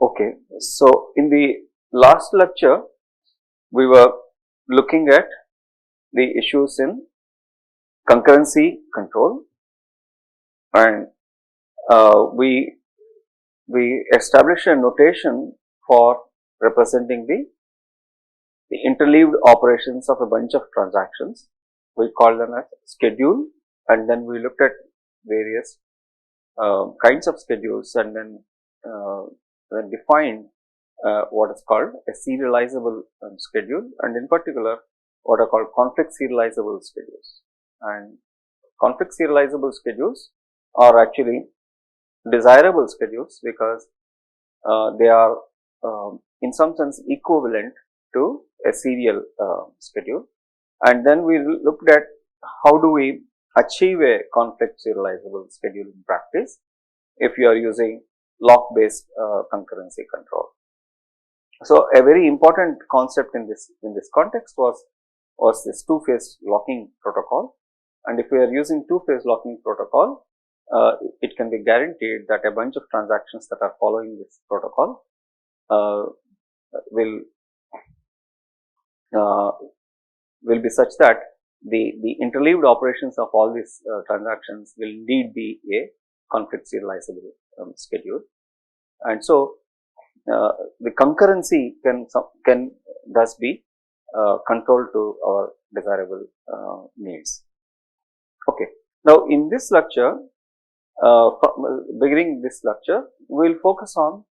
Okay, so in the last lecture, we were looking at the issues in concurrency control, and we established a notation for representing the interleaved operations of a bunch of transactions. We call them as schedule, and then we looked at various kinds of schedules, and then defined what is called a serializable schedule, and in particular what are called conflict serializable schedules. And conflict serializable schedules are actually desirable schedules because they are in some sense equivalent to a serial schedule. And then we looked at how do we achieve a conflict serializable schedule in practice if you are using lock based concurrency control. So a very important concept in this context was this two-phase locking protocol, and if we are using two-phase locking protocol, it can be guaranteed that a bunch of transactions that are following this protocol will be such that the interleaved operations of all these transactions will indeed be a conflict serializable schedule, and so the concurrency can thus be controlled to our desirable needs. Okay. Now, in this lecture, beginning this lecture, we will focus on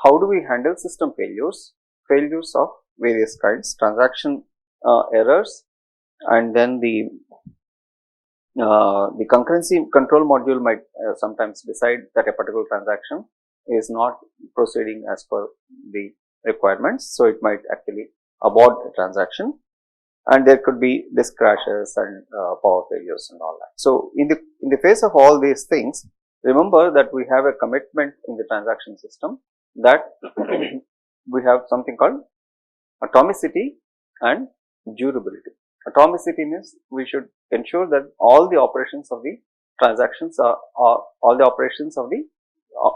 how do we handle system failures of various kinds, transaction errors, and then the concurrency control module might sometimes decide that a particular transaction is not proceeding as per the requirements. So, it might actually abort the transaction, and there could be disk crashes and power failures and all that. So, in the face of all these things, remember that we have a commitment in the transaction system that we have something called atomicity and durability. Atomicity means we should ensure that all the operations of the transactions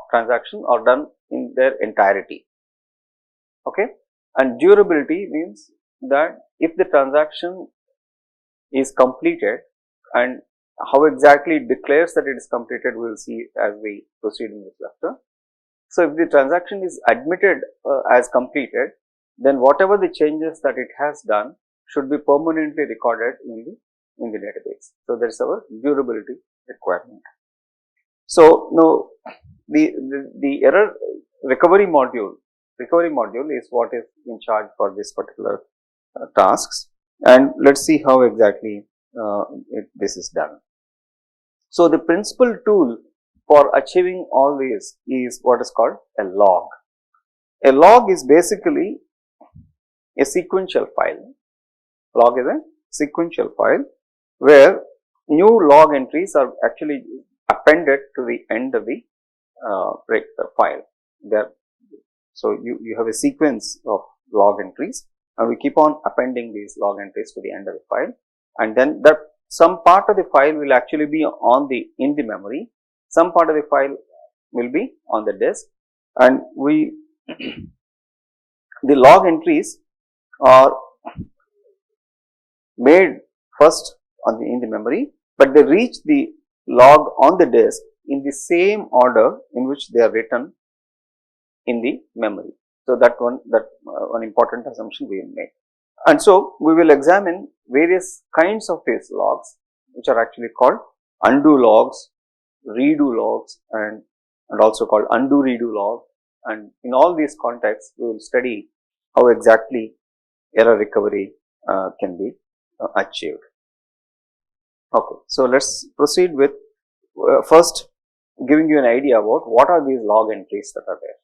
transaction are done in their entirety. Okay, and durability means that if the transaction is completed, and how exactly it declares that it is completed, we will see as we proceed in this lecture. So, if the transaction is admitted as completed, then whatever the changes that it has done should be permanently recorded in the database. So, there is our durability requirement. So, now the error recovery module is what is in charge for this particular tasks, and let us see how exactly this is done. So, the principal tool for achieving all these is what is called a log. A log is basically a sequential file. Log is a sequential file where new log entries are actually appended to the end of the file. So, you have a sequence of log entries, and we keep on appending these log entries to the end of the file, and then that some part of the file will actually be in the memory, some part of the file will be on the disk, and the log entries are made first in the memory, but they reach the log on the disk in the same order in which they are written in the memory. So, that one important assumption we will make. And so, we will examine various kinds of these logs, which are actually called undo logs, redo logs, and also called undo redo log. And in all these contexts, we will study how exactly error recovery can be achieved. Okay, so let us proceed with first giving you an idea about what are these log entries that are there.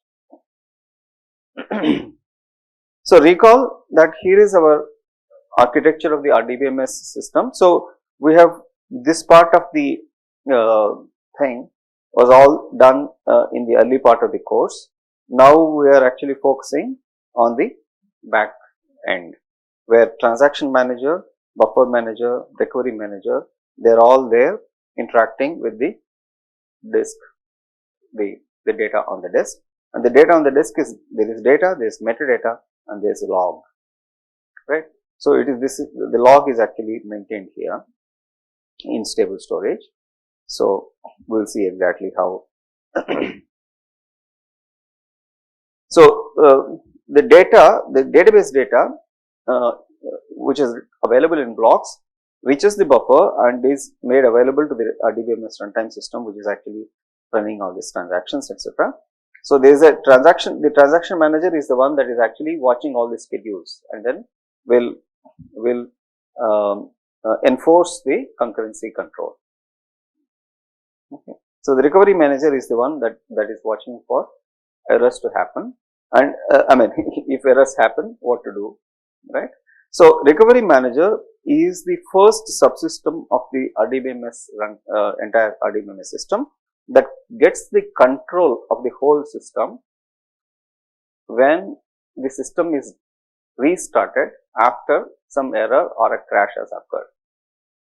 So, recall that here is our architecture of the RDBMS system. So, we have this part of the thing was all done in the early part of the course. Now, we are actually focusing on the back end, where transaction manager, buffer manager, recovery manager, they are all there interacting with the disk, the data on the disk, and the data on the disk is, there is data, there is metadata, and there is a log, right. So, it is this, the log is actually maintained here in stable storage. So, we will see exactly how. So, the data, the database data which is available in blocks reaches the buffer and is made available to the RDBMS runtime system, which is actually running all these transactions, etc. So, there is a transaction, the transaction manager is the one that is actually watching all the schedules and then will enforce the concurrency control. Okay. So, the recovery manager is the one that is watching for errors to happen, and I mean if errors happen, what to do, right. So, recovery manager is the first subsystem of the RDBMS entire RDBMS system that gets the control of the whole system when the system is restarted after some error or a crash has occurred.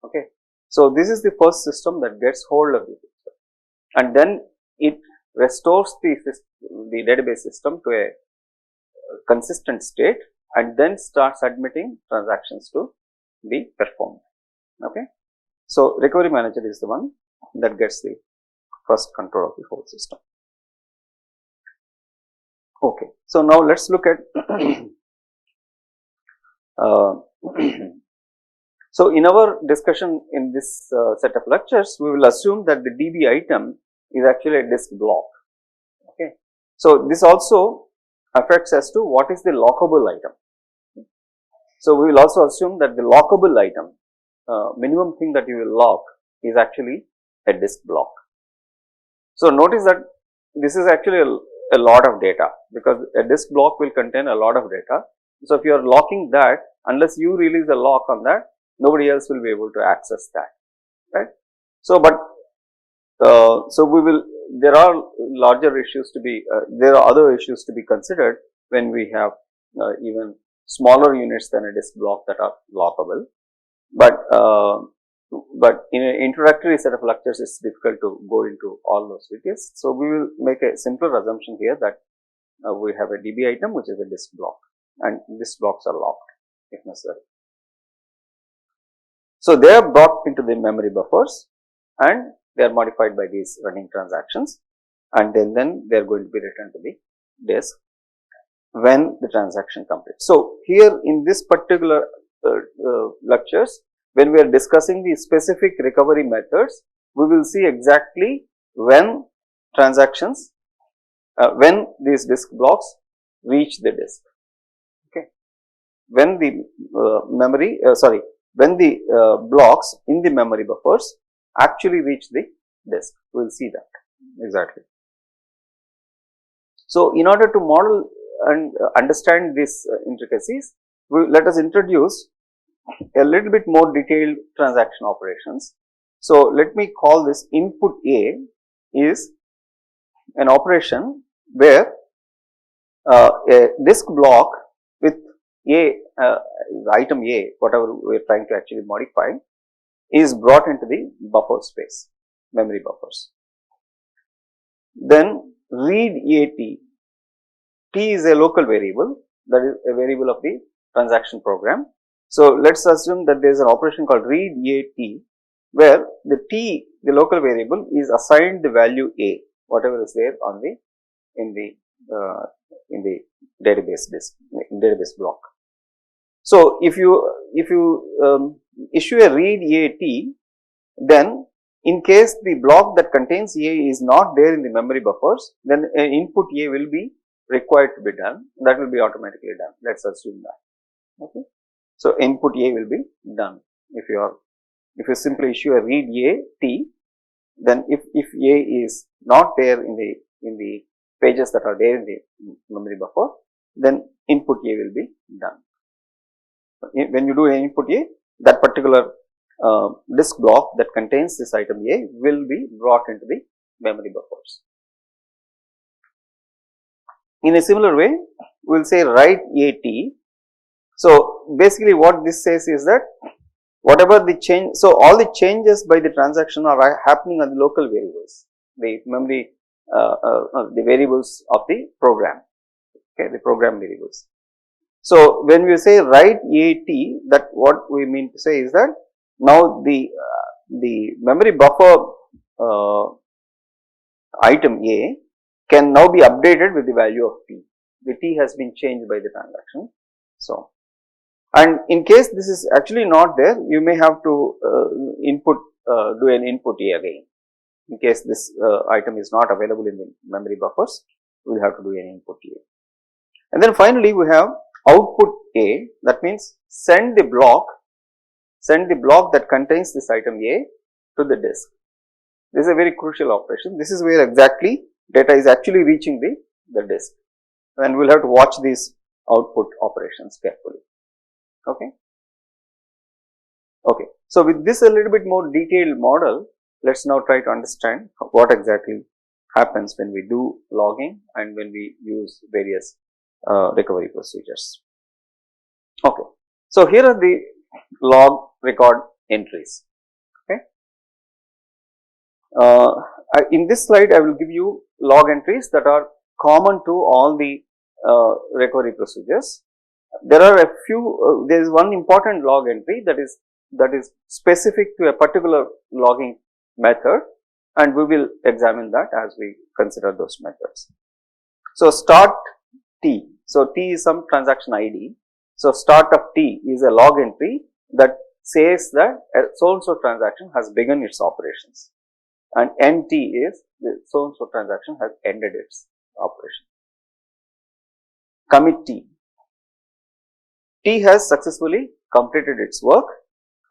Okay. So, this is the first system that gets hold of the system, and then it restores the database system to a consistent state and then starts admitting transactions to be performed. Okay. So, recovery manager is the one that gets the first control of the whole system. Okay. So, now let us look at so, in our discussion in this set of lectures, we will assume that the DB item is actually a disk block. Okay. So, this also affects as to what is the lockable item. So, we will also assume that the lockable item, minimum thing that you will lock is actually a disk block. So, notice that this is actually a lot of data, because a disk block will contain a lot of data. So, if you are locking that, unless you release a lock on that, nobody else will be able to access that, right. So, but so we will, there are larger issues to be, there are other issues to be considered when we have even smaller units than a disk block that are lockable. But in an introductory set of lectures, it's difficult to go into all those details. So, we will make a simpler assumption here that we have a DB item which is a disk block, and disk blocks are locked if necessary. So, they are brought into the memory buffers and they are modified by these running transactions, and then they are going to be returned to the disk when the transaction completes. So, here in this particular lectures, when we are discussing the specific recovery methods, we will see exactly when transactions, when these disk blocks reach the disk. Okay. When the when the blocks in the memory buffers actually reach the disk, we will see that exactly. So, in order to model and understand these intricacies, let us introduce a little bit more detailed transaction operations. So, let me call this input A is an operation where a disk block with A, item A, whatever we are trying to actually modify, is brought into the buffer space, memory buffers. Then read AT, T is a local variable, that is a variable of the transaction program. So, let us assume that there is an operation called read AT, where the T, the local variable, is assigned the value A, whatever is there on the in the database disk, database block. So, if you issue a read AT, then in case the block that contains A is not there in the memory buffers, then input A will be required to be done, that will be automatically done. Let us assume that. Okay. So, input A will be done if you simply issue a read AT, then if A is not there in the pages that are there in the memory buffer, then input A will be done. When you do an input A, that particular disk block that contains this item A will be brought into the memory buffers. In a similar way, we will say write AT. So, basically what this says is that whatever the change, so all the changes by the transaction are happening on the local variables. The memory the variables of the program, okay, the program variables. So when we say write AT, that what we mean to say is that now the memory buffer item A can now be updated with the value of T. The T has been changed by the transaction. So, and in case this is actually not there, you may have to do an input A again. In case this item is not available in the memory buffers, we will have to do an input A. And then finally, we have output A, that means send the block that contains this item A to the disk. This is a very crucial operation. This is where exactly data is actually reaching the disk, and we will have to watch these output operations carefully. Okay. Okay. So with this a little bit more detailed model, let's now try to understand what exactly happens when we do logging and when we use various recovery procedures. Okay. So here are the log record entries. Okay. In this slide, I will give you log entries that are common to all the recovery procedures. There are a few. There is one important log entry that is specific to a particular logging method, and we will examine that as we consider those methods. So start T. So T is some transaction ID. So start of T is a log entry that says that a so and so transaction has begun its operations, and NT is the so and so transaction has ended its operation. Commit T. T has successfully completed its work,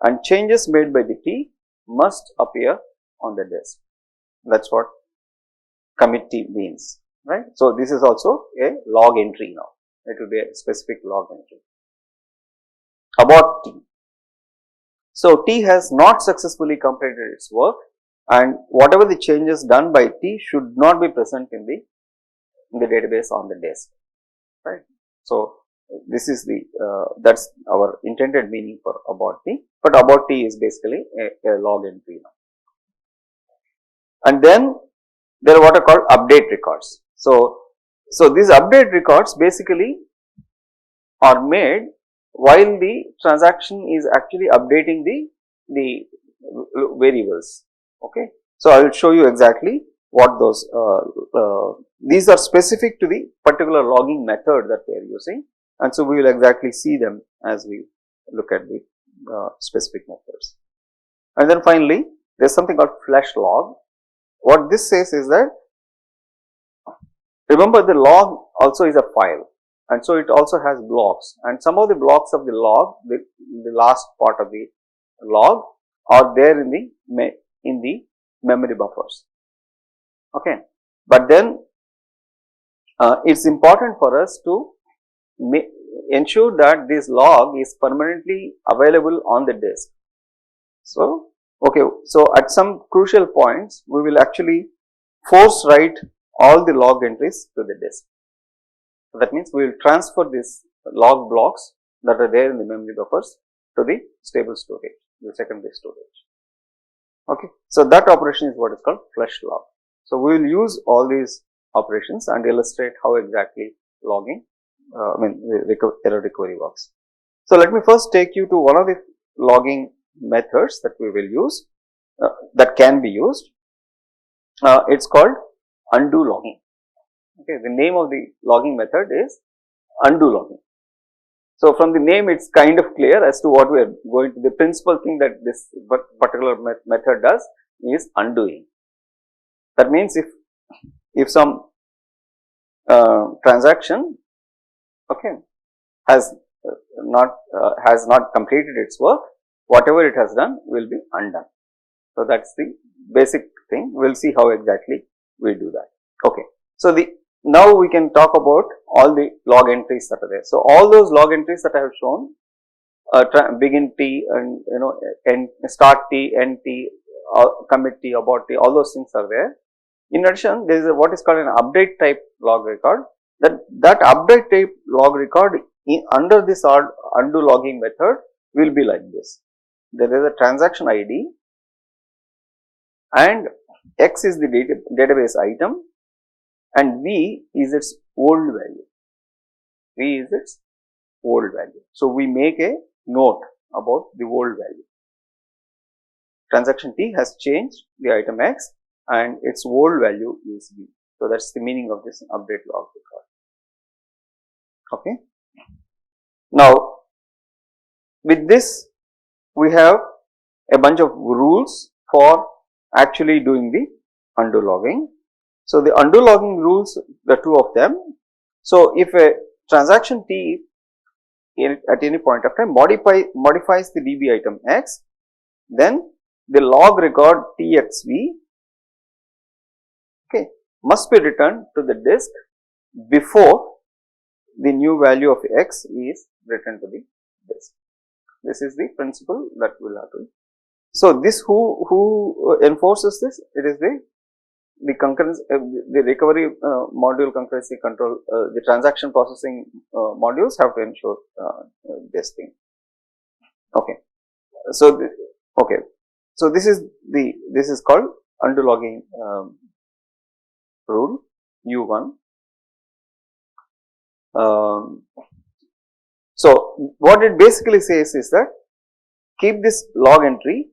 and changes made by the T must appear on the disk. That's what commit T means, right? So this is also a log entry now. It will be a specific log entry. Abort T. So T has not successfully completed its work, and whatever the changes done by T should not be present in the database on the disk, right? So this is the that's our intended meaning for abort T, but abort T is basically a log entry now. And then there are what are called update records. So these update records basically are made while the transaction is actually updating the variables. Okay. So I will show you exactly what those these are specific to the particular logging method that we are using, and so we will exactly see them as we look at the specific methods. And then finally, there is something called flush log. What this says is that, remember, the log also is a file, and so it also has blocks, and some of the blocks of the log, the last part of the log, are there in the memory buffers. Okay, but then it's important for us to ensure that this log is permanently available on the disk. So okay, so at some crucial points we will actually force write all the log entries to the disk. So that means we will transfer these log blocks that are there in the memory buffers to the stable storage, the secondary storage. Okay, so that operation is what is called flush log. So we will use all these operations and illustrate how exactly logging, error recovery works. So let me first take you to one of the logging methods that we will use, that can be used. It's called undo logging. Okay, the name of the logging method is undo logging. So from the name, it's kind of clear as to what we are going to. The principal thing that this particular method does is undoing. That means if some transaction, okay, has not completed its work, whatever it has done will be undone. So that's the basic thing. We'll see how exactly we do that. Okay. So now we can talk about all the log entries that are there. So all those log entries that I have shown, begin T and end, start T, end T, commit T, abort T, all those things are there. In addition, there is what is called an update type log record. That update type log record under this undo logging method will be like this. There is a transaction ID, and X is the database item, and V is its old value. V is its old value. So, we make a note about the old value. Transaction T has changed the item X and its old value is V. So, that is the meaning of this update log record. Okay. Now, with this we have a bunch of rules for actually doing the undo logging. So, the undo logging rules, the two of them. So, if a transaction T at any point of time modifies the DB item X, then the log record TXV, okay, must be returned to the disk before the new value of X is returned to the disk. This is the principle that we will have to. So, this who enforces this? It is the concurrency, the recovery module concurrency control, the transaction processing modules have to ensure this thing. Okay. So, so this is called undo logging rule U1. So, what it basically says is that keep this log entry,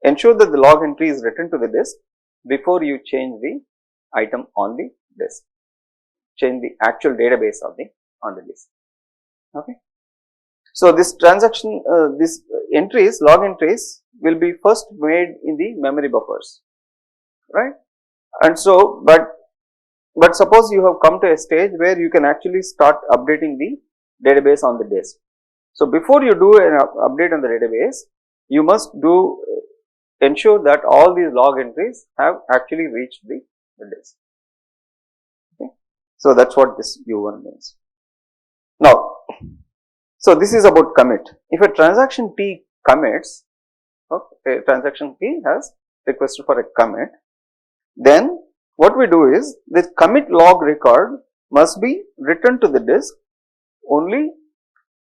ensure that the log entry is written to the disk before you change the item on the disk, change the actual database on the disk. Okay. So, this transaction, this entries, log entries will be first made in the memory buffers, right? And so, but suppose you have come to a stage where you can actually start updating the database on the disk. So, before you do an update on the database, you must ensure that all these log entries have actually reached the disk. Okay. So, that is what this U1 means. Now, so this is about commit. If a transaction T commits, okay, a transaction T has requested for a commit, then what we do is this commit log record must be written to the disk only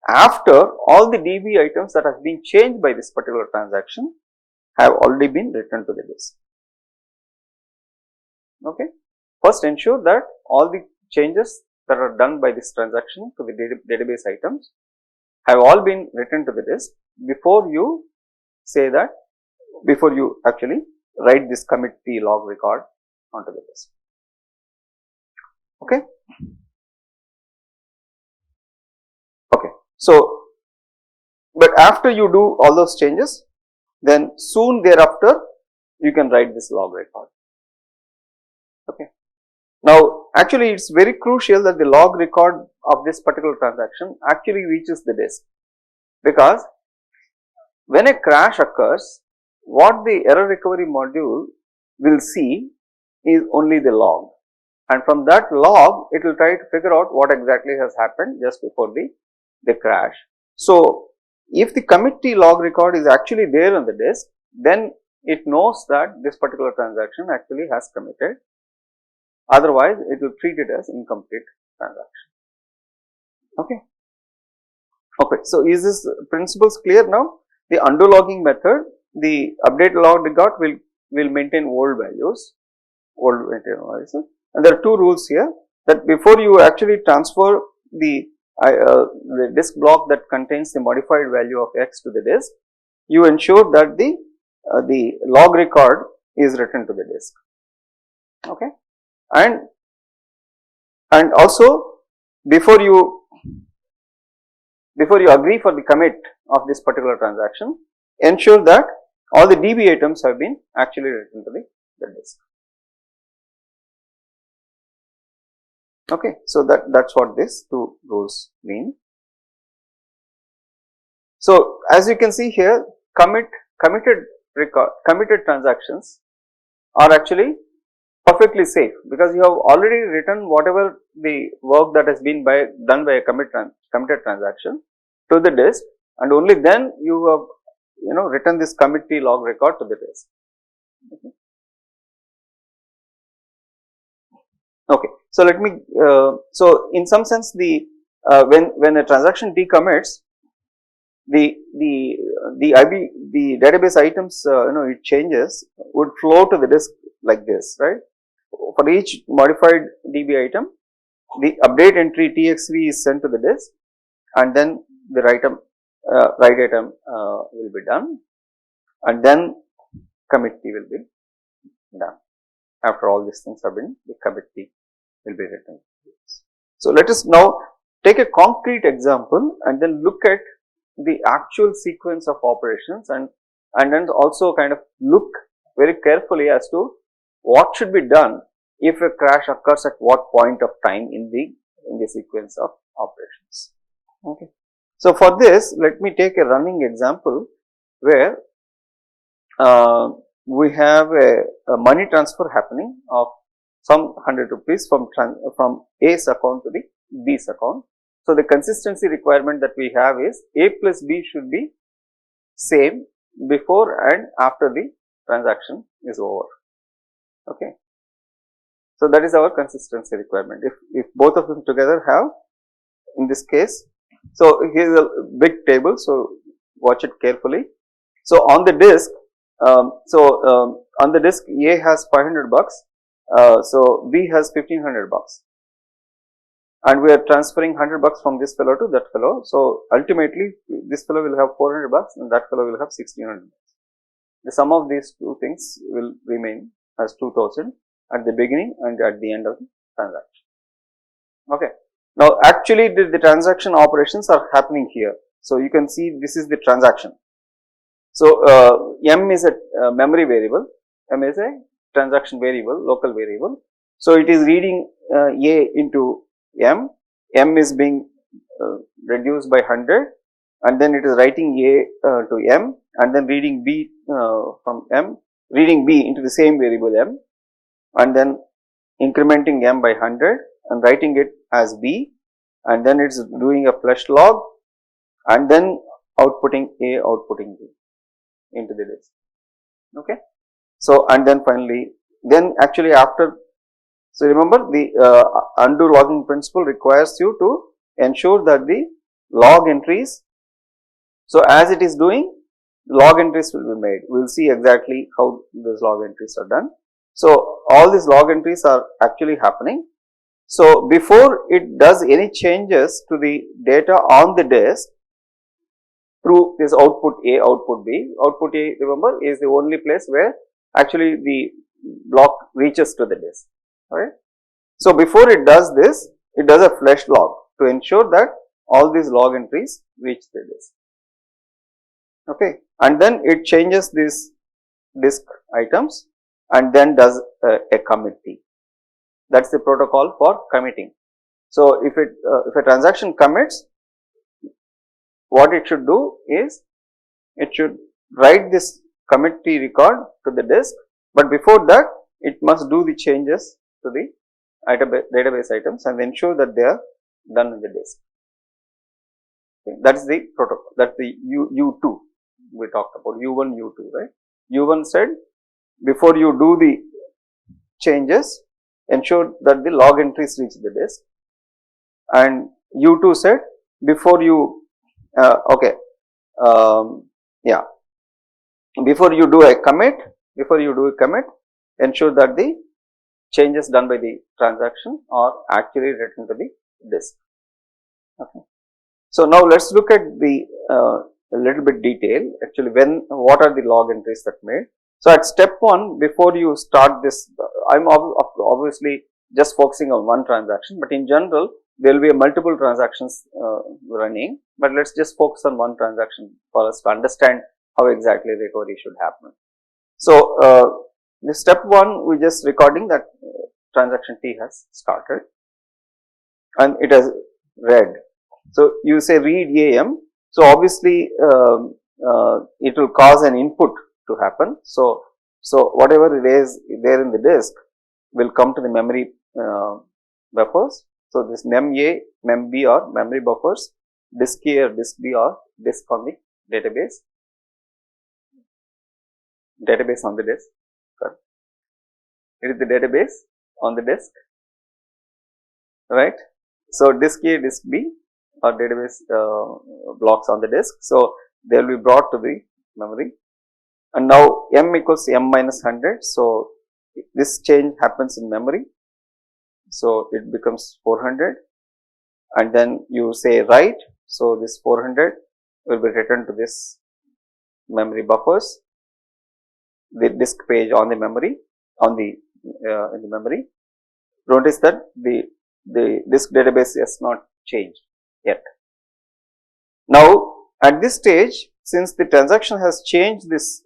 after all the DB items that have been changed by this particular transaction have already been written to the disk. Okay. First, ensure that all the changes that are done by this transaction to the database items have all been written to the disk before you say that, before you actually write this commit T log record onto the disk. Okay. Okay. So, but after you do all those changes, then soon thereafter you can write this log record. Okay. Now, actually it is very crucial that the log record of this particular transaction actually reaches the disk, because when a crash occurs, what the error recovery module will see is only the log, and from that log it will try to figure out what exactly has happened just before the crash. So, if the commit T log record is actually there on the disk, then it knows that this particular transaction actually has committed, otherwise it will treat it as incomplete transaction. Okay. Okay. So, is this principles clear now? The undo logging method, the update log record will maintain old values, and there are two rules here, that before you actually transfer the disk block that contains the modified value of X to the disk, you ensure that the log record is written to the disk. Okay. And also before you agree for the commit of this particular transaction, ensure that all the DB items have been actually written to the disk. Okay. So, that's what these two rules mean. So, as you can see here, committed transactions are actually perfectly safe, because you have already written whatever the work that has been done by a committed transaction to the disk, and only then you have written this commit T log record to the disk. Okay. Okay. So, let me so in some sense the when a transaction T commits, the database items it changes would flow to the disk like this, right. for each modified DB item, the update entry TXV is sent to the disk, and then the write item will be done, and then commit T will be done. After all these things have been, the commit T will be written. So let us now take a concrete example and then look at the actual sequence of operations, and then also kind of look very carefully as to what should be done if a crash occurs at what point of time in the sequence of operations. Okay. So for this, let me take a running example where we have a money transfer happening of some 100 rupees from A's account to the B's account. So the consistency requirement that we have is A plus B should be same before and after the transaction is over. Okay. So that is our consistency requirement. If both of them together have, in this case, so here is a big table, so watch it carefully. So on the disk, on the disk A has 500 bucks, so B has 1500 bucks, and we are transferring 100 bucks from this fellow to that fellow. So ultimately this fellow will have 400 bucks and that fellow will have 1600 bucks. The sum of these two things will remain as 2000 at the beginning and at the end of the transaction. Okay. Now actually the transaction operations are happening here. So you can see this is the transaction. So M is a memory variable, M is a transaction variable, local variable. So it is reading A into M is being reduced by 100, and then it is writing A to M, and then reading B from M, reading B into the same variable M, and then incrementing M by 100 and writing it as B, and then it is doing a flush log and then outputting A, outputting B into the disk. Okay. So and then finally, then actually after, so remember the undo logging principle requires you to ensure that the log entries, so as it is doing, log entries will be made. We will see exactly how those log entries are done. So all these log entries are actually happening. So before it does any changes to the data on the disk through this output A, output B, output A, remember, is the only place where actually the block reaches to the disk, right. So before it does this, it does a flush log to ensure that all these log entries reach the disk. Okay, and then it changes these disk items and then does a commit T. That is the protocol for committing. So if a transaction commits, what it should do is it should write this commit T record to the disk, but before that it must do the changes to the database items and ensure that they are done in the disk. Okay. That is the protocol, that is the U2 we talked about, U1, U2, right. U1 said before you do the changes, ensure that the log entries reach the disk, and U2 said before you before you do a commit, ensure that the changes done by the transaction are actually written to the disk. Okay. So now let us look at the a little bit detail actually what are the log entries that made. So at step 1, before you start this, I am obviously just focusing on one transaction, but in general there will be multiple transactions running, but let us just focus on one transaction for us to understand how exactly recovery should happen. So the step 1, we just recording that transaction T has started and it has read. So you say read AM, so obviously it will cause an input to happen. So whatever it is there in the disk will come to the memory buffers. So this mem A, mem B are memory buffers, disk A or disk B are disk on the database on the disk. Sorry. It is the database on the disk, right. So disk A, disk B are database blocks on the disk. So they will be brought to the memory, and now M equals M minus 100. So this change happens in memory. So it becomes 400, and then you say write. So this 400 will be written to this memory buffers, the disk page on the memory, on the in the memory. Notice that the disk database has not changed yet. Now at this stage, since the transaction has changed this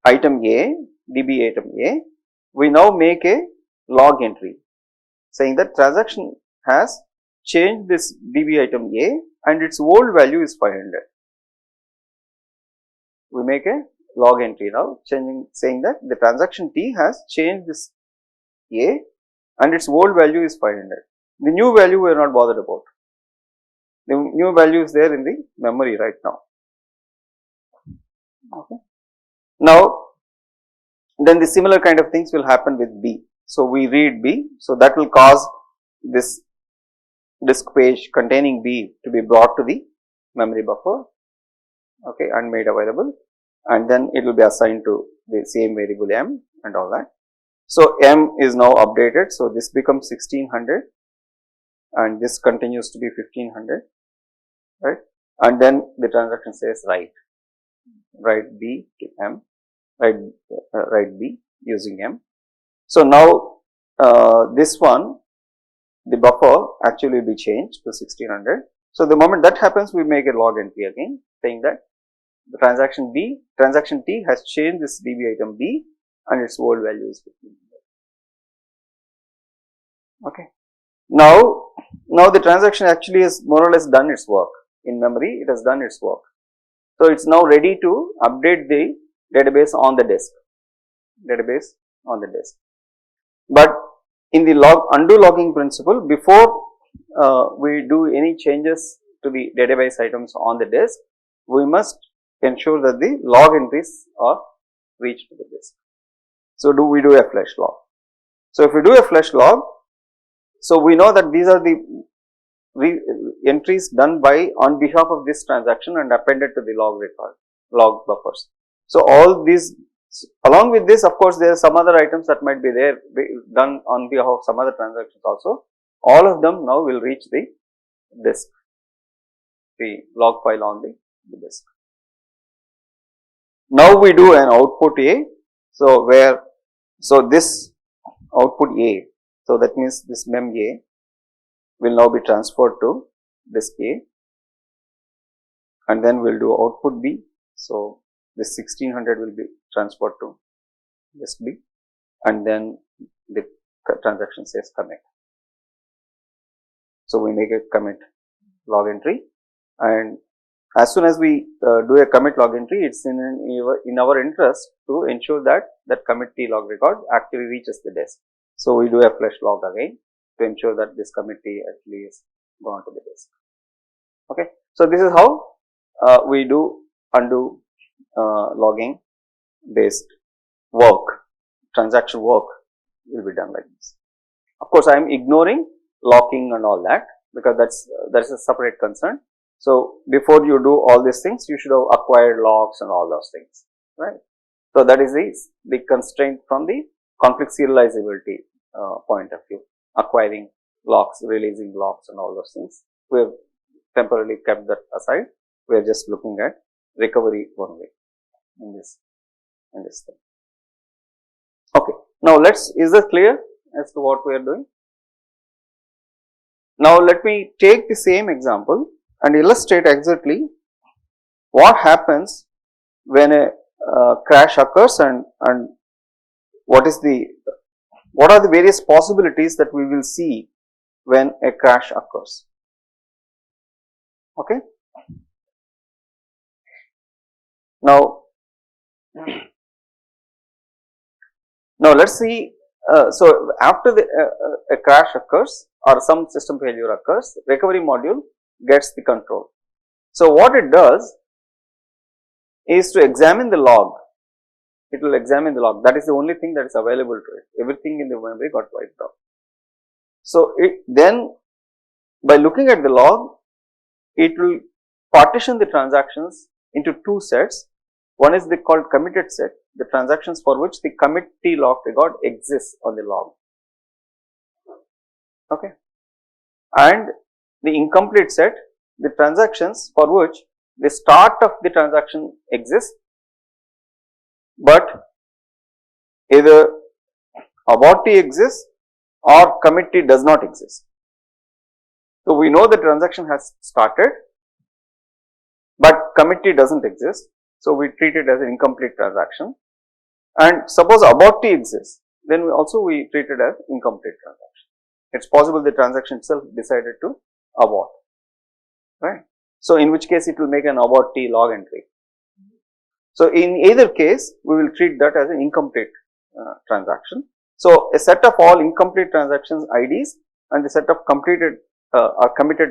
item A, DB item A, we now make a log entry saying that transaction has changed this DB item A and its old value is 500. We make a log entry now saying that the transaction T has changed this A and its old value is 500. The new value we are not bothered about. The new value is there in the memory right now. Okay. Now, then the similar kind of things will happen with B. So we read B. So that will cause this disk page containing B to be brought to the memory buffer, okay, and made available, and then it will be assigned to the same variable M and all that. So M is now updated. So this becomes 1600 and this continues to be 1500, right? And then the transaction says write B to M, write B using M. So now this one, the buffer actually will be changed to 1600. So the moment that happens, we make a log entry again saying that the transaction T has changed this DB item B and its old value is 1500. Okay. Now the transaction actually has more or less done its work in memory. It has done its work. So it's now ready to update the database on the disk. But in the undo logging principle, before we do any changes to the database items on the disk, we must ensure that the log entries are reached to the disk. So we do a flush log. So if we do a flush log, so we know that these are the entries done on behalf of this transaction and appended to the log buffers. So all these, along with this, of course, there are some other items that might be there done on behalf of some other transactions also. All of them now will reach the disk, the log file on the disk. Now we do an output A. So this output A, so that means this mem A will now be transferred to disk A, and then we'll do output B. So this 1600 will be transferred to disk B, and then the transaction says commit. So we make a commit log entry, and as soon as we do a commit log entry, it's in our interest to ensure that commit T log record actually reaches the disk. So we do a flush log again to ensure that this commit T actually is gone to the disk. Okay. So this is how we do undo logging based work. Transaction work will be done like this. Of course, I am ignoring locking and all that because that's a separate concern. So before you do all these things, you should have acquired locks and all those things, right? So that is the constraint from the conflict serializability point of view. Acquiring locks, releasing locks, and all those things. We have temporarily kept that aside. We are just looking at recovery one way in this thing. Okay. Now is this clear as to what we are doing? Now let me take the same example and illustrate exactly what happens when a crash occurs and what are the various possibilities that we will see when a crash occurs. Okay. Now let's see. So after a crash occurs or some system failure occurs, recovery module gets the control. So what it does is to examine the log. It will examine the log. That is the only thing that is available to it. Everything in the memory got wiped out. So then by looking at the log, it will partition the transactions into two sets One is the called committed set, the transactions for which the committee log record exists on the log. Okay. And the incomplete set, the transactions for which the start of the transaction exists, but either abortee exists or committee does not exist. So, we know the transaction has started, but committee does not exist. So, we treat it as an incomplete transaction, and suppose abortee exists, then we treat it as incomplete transaction. It is possible the transaction itself decided to abort, right. So, in which case it will make an abortee log entry. So, in either case we will treat that as an incomplete transaction. So, a set of all incomplete transactions IDs and the set of completed or committed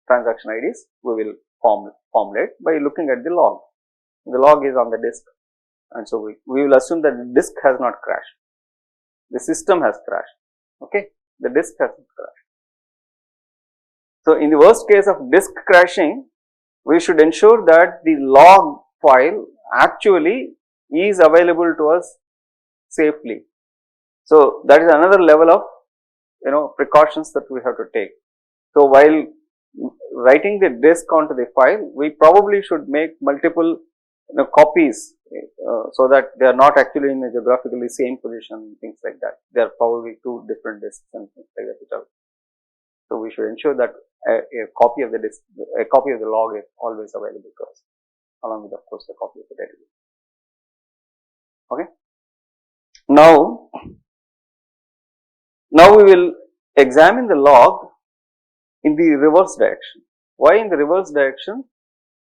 transaction IDs we will formulate by looking at the log. The log is on the disk, and so we will assume that the disk has not crashed, the system has crashed, okay, the disk has not crashed. So, in the worst case of disk crashing, we should ensure that the log file actually is available to us safely. So, that is another level of precautions that we have to take. So, while writing the disk onto the file, we probably should make multiple copies so that they are not actually in a geographically same position, things like that. They are probably two different disks and things like that. So, we should ensure that a copy of the disk, a copy of the log is always available to us, along with of course the copy of the database. Okay. Now we will examine the log in the reverse direction. Why in the reverse direction?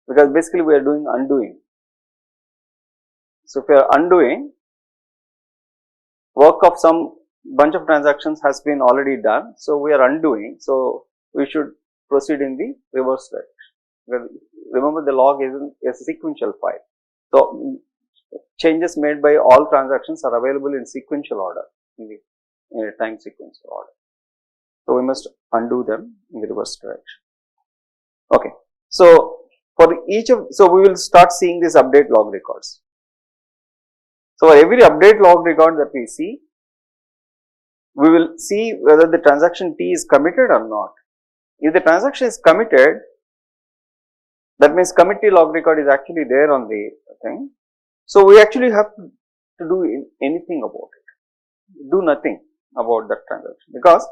Because basically we are doing undoing. So, if we are undoing, work of some bunch of transactions has been already done. So, we are undoing. So, we should proceed in the reverse direction. Remember, the log is a sequential file. So, changes made by all transactions are available in sequential order, in a time sequential order. So, we must undo them in the reverse direction. Okay. So, for each of, so we will start seeing these update log records. So, for every update log record that we see, we will see whether the transaction T is committed or not. If the transaction is committed, that means committee log record is actually there on the thing. So, we actually have to do anything about it, do nothing about that transaction, because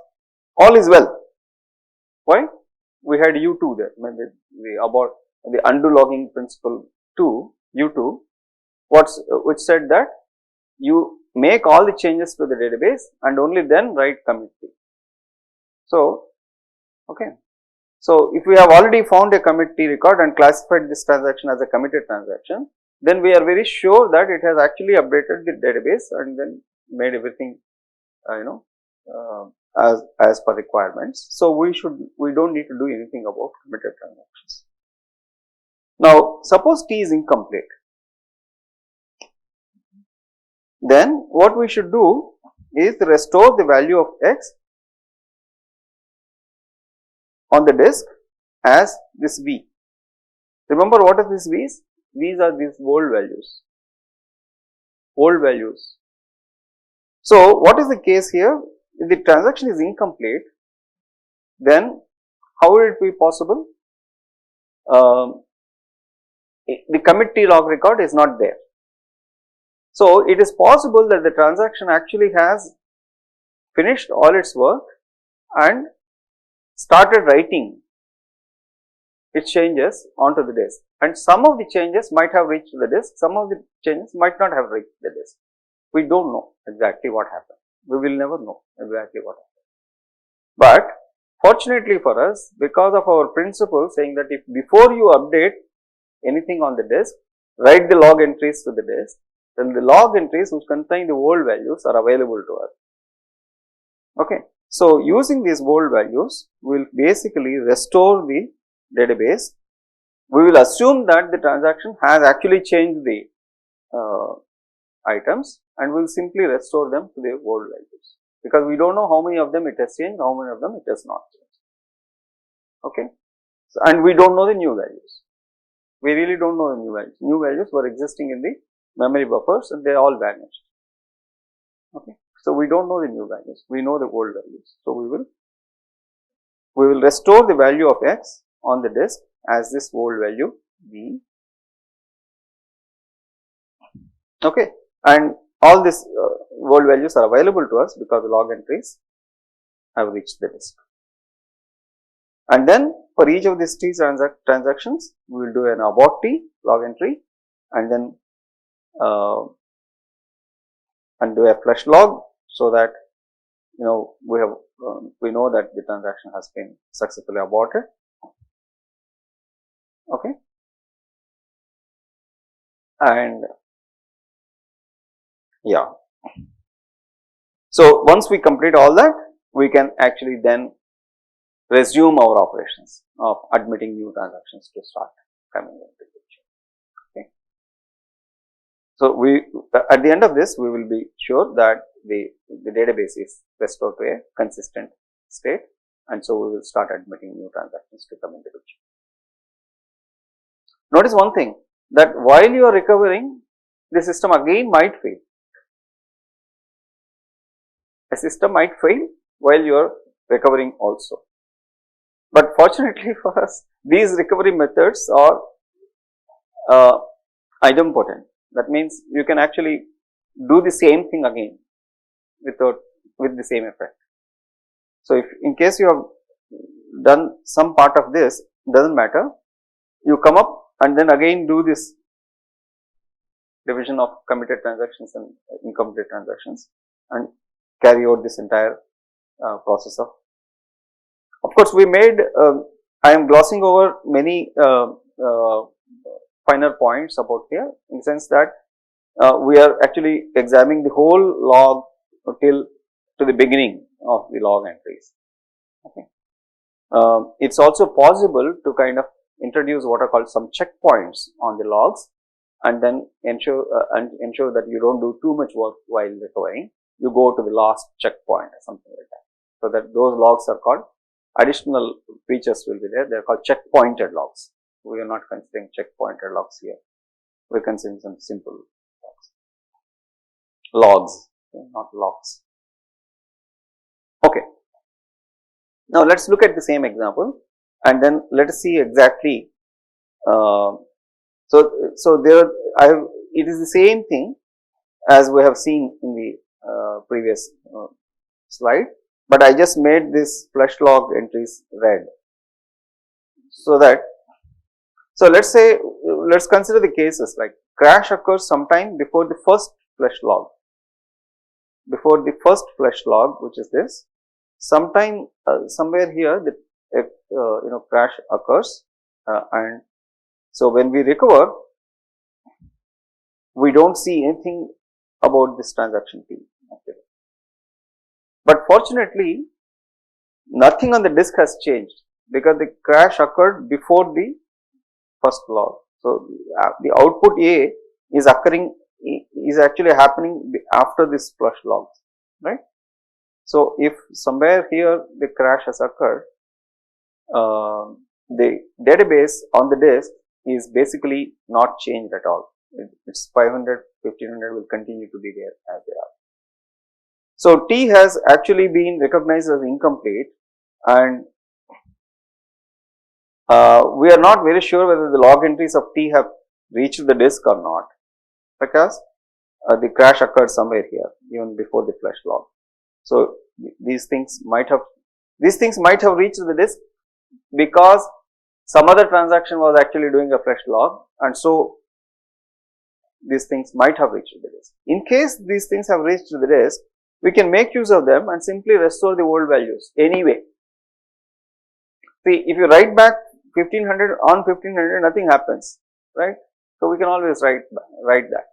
all is well. Why? We had U2 there, about the undo logging principle 2, U2, which said that you make all the changes to the database and only then write commit T. So, okay. So, if we have already found a commit T record and classified this transaction as a committed transaction, then we are very sure that it has actually updated the database and then made everything as per requirements. So, we do not need to do anything about committed transactions. Now, suppose T is incomplete, then what we should do is restore the value of X on the disk as this V. Remember what are these V's? V's are these old values. So, what is the case here? If the transaction is incomplete, then how will it be possible? The commit T log record is not there. So, it is possible that the transaction actually has finished all its work and started writing its changes onto the disk, and some of the changes might have reached the disk, some of the changes might not have reached the disk. We do not know exactly what happened. We will never know exactly what happened. But fortunately for us, because of our principle saying that if before you update anything on the disk, write the log entries to the disk, then the log entries which contain the old values are available to us. Okay. So, using these old values, we will basically restore the database. We will assume that the transaction has actually changed the items, and we will simply restore them to their old values, because we do not know how many of them it has changed, how many of them it has not changed. Okay. So, and we do not know the new values. We really don't know the new values. New values were existing in the memory buffers and they all vanished. Okay. So we don't know the new values. We know the old values. So we will restore the value of x on the disk as this old value v. Okay. And all these old values are available to us because the log entries have reached the disk. And then for each of these t transactions, we will do an abort t log entry and then and do a flush log, so that we know that the transaction has been successfully aborted. Okay. And yeah. So once we complete all that, we can actually then resume our operations of admitting new transactions to start coming into the picture. Okay. So we at the end of this, we will be sure that the database is restored to a consistent state, and so we will start admitting new transactions to come into the picture. Notice one thing, that while you are recovering, the system again might fail. A system might fail while you are recovering also. But fortunately for us, these recovery methods are idempotent. That means you can actually do the same thing again with the same effect. So if in case you have done some part of this, doesn't matter, you come up and then again do this division of committed transactions and incomplete transactions and carry out this entire process of course we made I am glossing over many finer points about here, in the sense that we are actually examining the whole log till to the beginning of the log entries. Okay. It's also possible to kind of introduce what are called some checkpoints on the logs, and then ensure that you don't do too much work while recovering. You go to the last checkpoint or something like that, so that those logs are called additional features will be there. They are called checkpointed logs. We are not considering checkpointed logs here. We are considering some simple logs, not logs. Okay. Now let us look at the same example, and then let us see exactly. So there, it is the same thing as we have seen in the previous slide, but I just made this flush log entries red, so that. So let's say, let's consider the cases like crash occurs sometime before the first flush log. Before the first flush log, which is this, sometime somewhere here the crash occurs, and so when we recover, we don't see anything about this transaction T actually. But fortunately, nothing on the disk has changed because the crash occurred before the first log. So the output A is actually happening after this flush logs, right? So if somewhere here the crash has occurred, the database on the disk is basically not changed at all. It's 500, 1500 will continue to be there as they are. So T has actually been recognized as incomplete, and we are not very sure whether the log entries of T have reached the disk or not, because the crash occurred somewhere here even before the flush log. So these things might have reached the disk because some other transaction was actually doing a flush log, and so these things might have reached the disk. In case these things have reached the disk, we can make use of them and simply restore the old values anyway. See, if you write back 1500 on 1500, nothing happens, right? So we can always write that.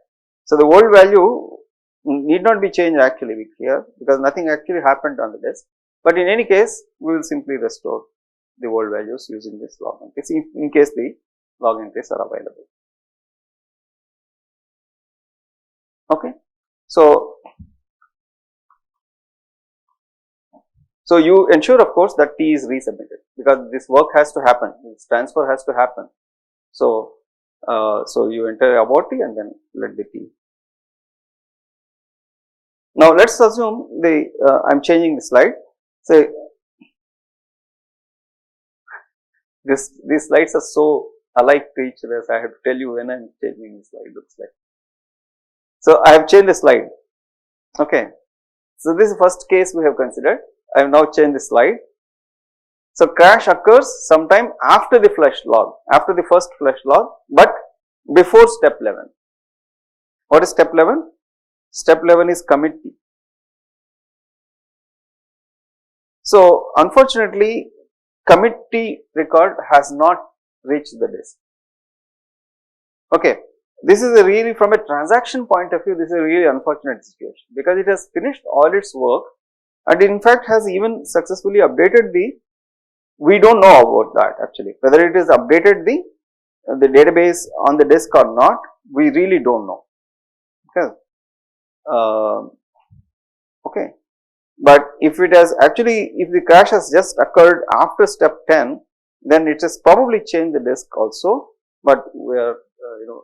So the old value need not be changed actually here, because nothing actually happened on the disk. But in any case, we will simply restore the old values using this log entries in case the log entries are available. Okay. So you ensure, of course, that T is resubmitted, because this work has to happen, this transfer has to happen. So So you enter about T and then let the T. Now let's assume I'm changing the slide. Say these slides are so alike to each other, so I have to tell you when I'm changing the slide looks like. So I have changed the slide. Okay. So this is the first case we have considered. I have now changed the slide. So crash occurs sometime after the flush log, after the first flush log, but before step 11. What is step 11? Step 11 is commit T. So unfortunately, commit T record has not reached the disk. Okay, this is a really, from a transaction point of view, this is a really unfortunate situation because it has finished all its work and in fact has even successfully updated we don't know about that actually, whether it is updated the database on the disk or not, we really don't know. Okay. Okay. But if it has actually, if the crash has just occurred after step 10, then it has probably changed the disk also, but we are,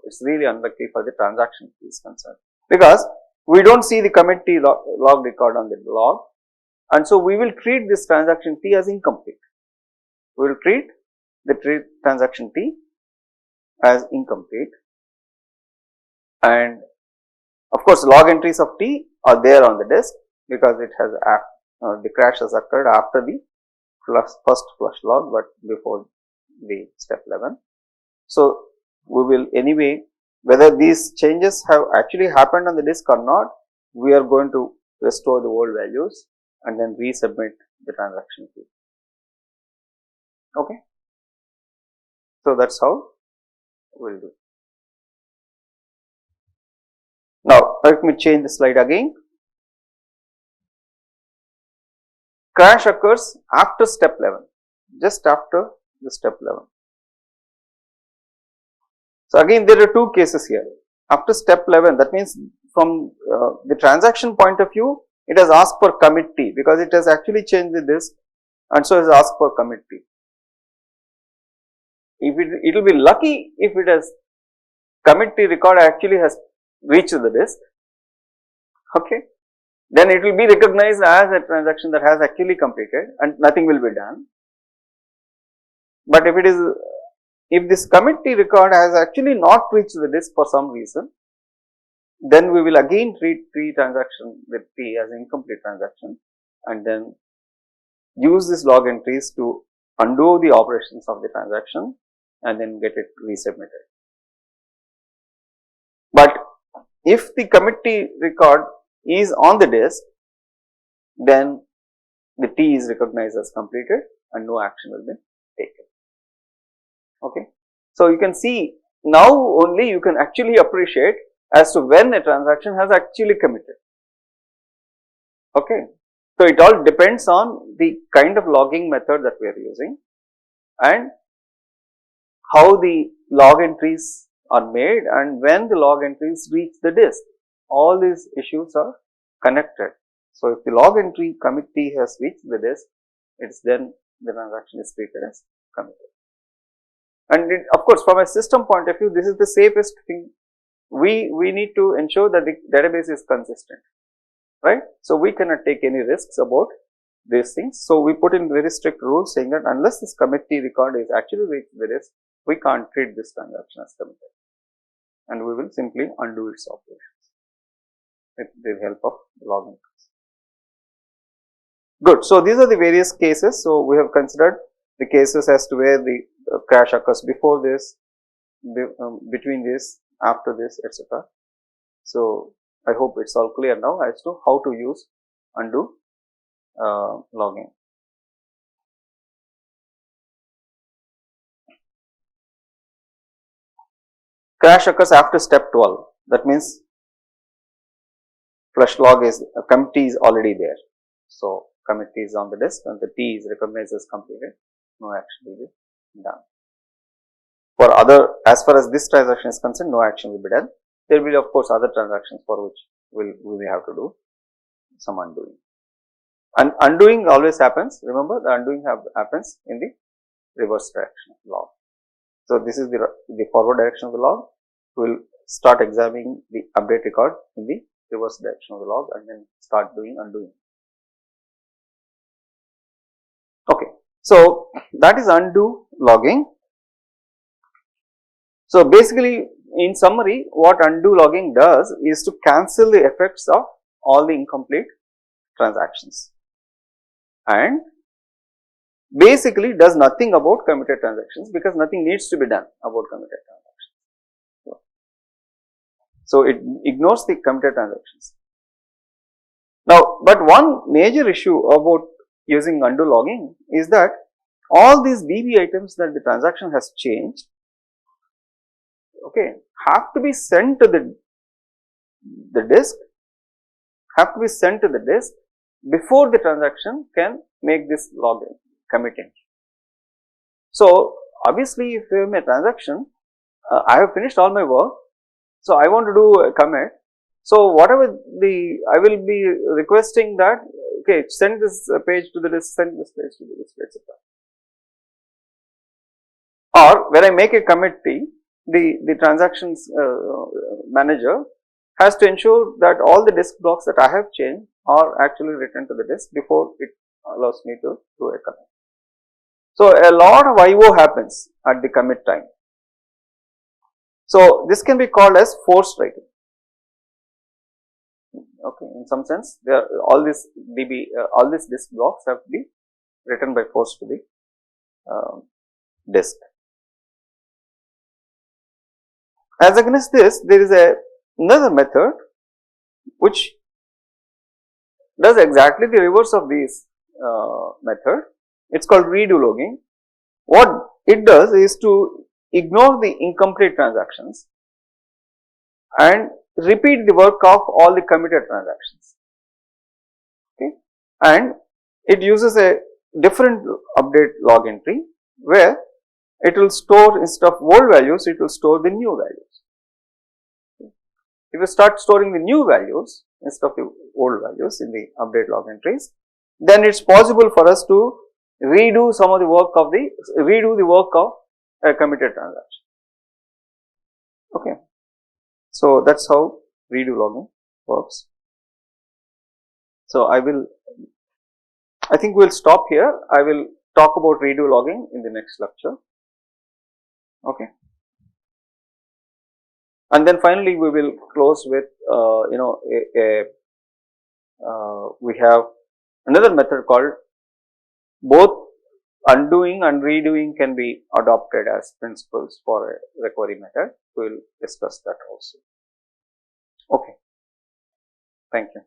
it's really unlucky for the transaction T is concerned because we don't see the commit T log record on the log, and so we will treat this transaction T as incomplete. We will treat the transaction T as incomplete, and of course log entries of T are there on the disk because it has the crash has occurred after the first flush log but before the step 11. So we will anyway, whether these changes have actually happened on the disk or not, we are going to restore the old values and then resubmit the transaction T. Okay. So that's how we'll do. Now let me change the slide again. Crash occurs after step 11, just after the step 11. So again there are two cases here. After step 11, that means from the transaction point of view, it has asked for commit T because it has actually changed the disk and so it has asked for commit T. If it will be lucky if it has commit T record actually has reached the disk, okay, then it will be recognized as a transaction that has actually completed and nothing will be done. But if this commit T record has actually not reached the disk for some reason, then we will again treat transaction with T as incomplete transaction and then use these log entries to undo the operations of the transaction and then get it resubmitted. But if the commit T record is on the disk, then the T is recognized as completed and no action will be taken. Okay. So you can see now only you can actually appreciate as to when a transaction has actually committed. Okay. So it all depends on the kind of logging method that we are using and how the log entries are made and when the log entries reach the disk. All these issues are connected. So if the log entry commit T has reached the disk, it's then the transaction is treated as committed. And of course, from a system point of view, this is the safest thing. We need to ensure that the database is consistent, right? So we cannot take any risks about these things. So we put in very strict rules saying that unless this commit T record is actually reached the disk, we can't treat this transaction as committed, and we will simply undo its operations with the help of log entries. Good. So these are the various cases. So we have considered the cases as to where the crash occurs before this, between this, after this, etc. So I hope it's all clear now as to how to use undo logging. Crash occurs after step 12. That means flush log is commit T is already there. So commit T is on the disk and the T is recognized as completed. No action will be done. For other, as far as this transaction is concerned, no action will be done. There will be of course other transactions for which we will have to do some undoing. And undoing always happens. Remember, the undoing happens in the reverse direction log. So, this is the forward direction of the log. We will start examining the update record in the reverse direction of the log and then start doing undoing. Okay. So, that is undo logging. So, basically in summary, what undo logging does is to cancel the effects of all the incomplete transactions and basically does nothing about committed transactions because nothing needs to be done about committed transactions. So, it ignores the committed transactions. Now, but one major issue about using undo logging is that all these DB items that the transaction has changed, okay, have to be sent to the disk, before the transaction can make this login commit entry. So, obviously, if you have a transaction, I have finished all my work, so I want to do a commit. So, whatever I will be requesting that, okay, send this page to the disk, send this page to the disk, etc. Or when I make a commit T, the transactions manager has to ensure that all the disk blocks that I have changed are actually written to the disk before it allows me to do a commit. So, a lot of IO happens at the commit time. So, this can be called as forced writing. Okay, in some sense, all these disk blocks have to be written by force to the disk. As against this, there is another method which does exactly the reverse of this method. It is called redo logging. What it does is to ignore the incomplete transactions and repeat the work of all the committed transactions. Okay, and it uses a different update log entry where it will store, instead of old values, it will store the new values. Okay. If you start storing the new values instead of the old values in the update log entries, then it is possible for us to redo some of the work of a committed transaction. Okay. So, that is how redo logging works. So, I think we will stop here. I will talk about redo logging in the next lecture. Okay. And then finally, we will close with we have another method called both undoing and redoing can be adopted as principles for a recovery method. We will discuss that also. Okay. Thank you.